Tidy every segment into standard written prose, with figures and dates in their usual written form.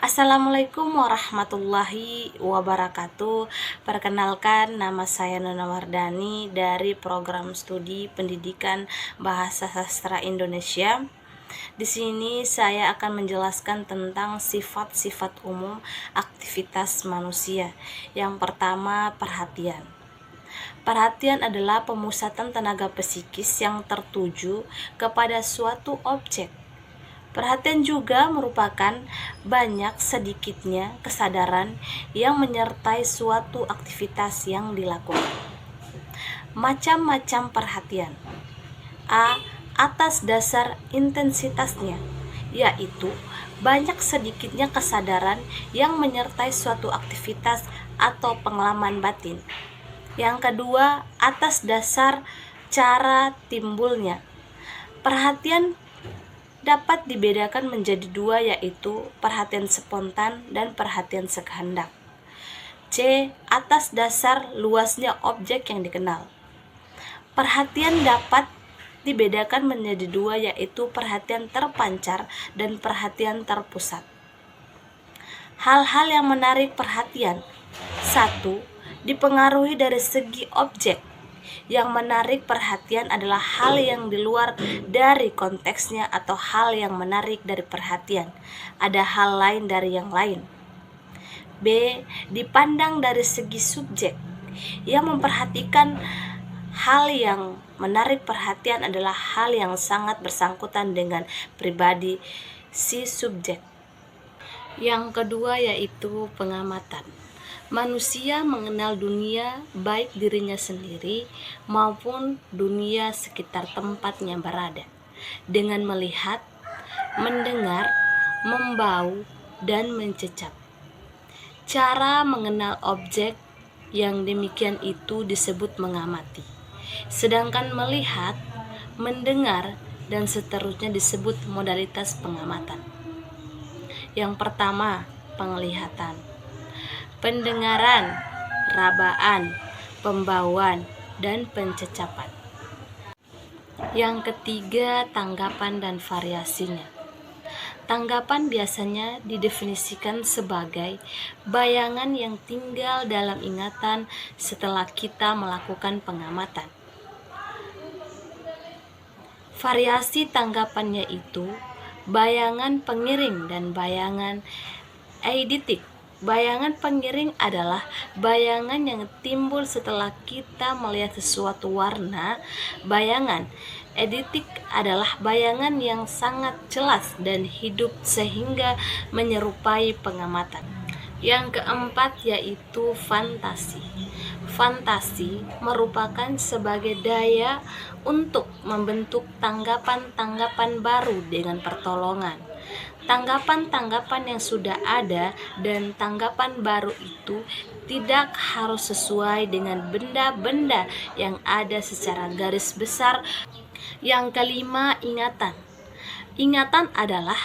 Assalamualaikum warahmatullahi wabarakatuh. Perkenalkan, nama saya Nona Wardani dari program studi pendidikan Bahasa Sastra Indonesia. Di sini saya akan menjelaskan tentang sifat-sifat umum aktivitas manusia. Yang pertama, perhatian. Perhatian adalah pemusatan tenaga psikis yang tertuju kepada suatu objek. Perhatian juga merupakan banyak sedikitnya kesadaran yang menyertai suatu aktivitas yang dilakukan. Macam-macam perhatian. A. Atas dasar intensitasnya, yaitu banyak sedikitnya kesadaran yang menyertai suatu aktivitas atau pengalaman batin. Yang kedua, atas dasar cara timbulnya. Perhatian dapat dibedakan menjadi dua, yaitu perhatian spontan dan perhatian sekehendak. C. Atas dasar luasnya objek yang dikenal. Perhatian dapat dibedakan menjadi dua, yaitu perhatian terpancar dan perhatian terpusat. Hal-hal yang menarik perhatian. 1. Dipengaruhi dari segi objek. Yang menarik perhatian adalah hal yang di luar dari konteksnya atau hal yang menarik dari perhatian. Ada hal lain dari yang lain. B. Dipandang dari segi subjek. Yang memperhatikan hal yang menarik perhatian adalah hal yang sangat bersangkutan dengan pribadi si subjek. Yang kedua yaitu pengamatan. Manusia mengenal dunia, baik dirinya sendiri maupun dunia sekitar tempatnya berada, dengan melihat, mendengar, membau, dan mencecap. Cara mengenal objek yang demikian itu disebut mengamati. Sedangkan melihat, mendengar, dan seterusnya disebut modalitas pengamatan. Yang pertama, penglihatan. Pendengaran, rabaan, pembauan, dan pencecapan. Yang ketiga, tanggapan dan variasinya. Tanggapan biasanya didefinisikan sebagai bayangan yang tinggal dalam ingatan setelah kita melakukan pengamatan. Variasi tanggapannya itu bayangan pengiring dan bayangan eidetik. Bayangan pengiring adalah bayangan yang timbul setelah kita melihat sesuatu warna. Bayangan eidetik adalah bayangan yang sangat jelas dan hidup sehingga menyerupai pengamatan. Yang keempat yaitu fantasi. Fantasi merupakan sebagai daya untuk membentuk tanggapan-tanggapan baru dengan pertolongan tanggapan-tanggapan yang sudah ada, dan tanggapan baru itu tidak harus sesuai dengan benda-benda yang ada secara garis besar. Yang kelima, ingatan. Ingatan adalah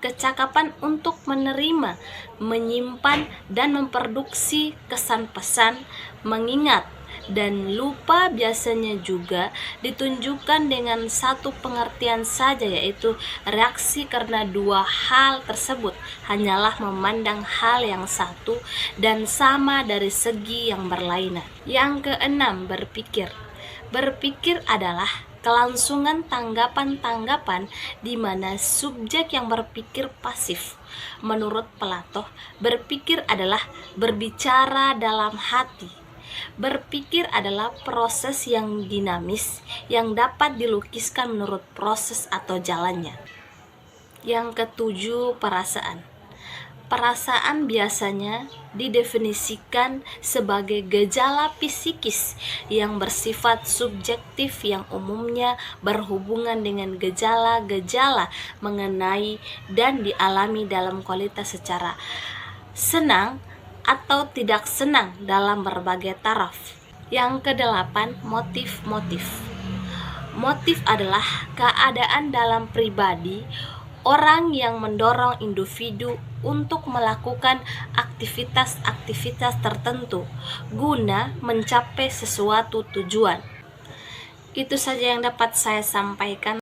kecakapan untuk menerima, menyimpan, dan memproduksi kesan-pesan. Mengingat dan lupa biasanya juga ditunjukkan dengan satu pengertian saja, yaitu reaksi karena dua hal tersebut hanyalah memandang hal yang satu dan sama dari segi yang berlainan. Yang keenam, berpikir. Berpikir adalah kelangsungan tanggapan-tanggapan di mana subjek yang berpikir pasif. Menurut Plato, berpikir adalah berbicara dalam hati. Berpikir adalah proses yang dinamis yang dapat dilukiskan menurut proses atau jalannya. Yang ketujuh, perasaan. Perasaan biasanya didefinisikan sebagai gejala psikis yang bersifat subjektif yang umumnya berhubungan dengan gejala-gejala mengenai dan dialami dalam kualitas secara senang atau tidak senang dalam berbagai taraf. Yang kedelapan, motif-motif. Motif adalah keadaan dalam pribadi orang yang mendorong individu untuk melakukan aktivitas-aktivitas tertentu guna mencapai sesuatu tujuan. Itu saja yang dapat saya sampaikan.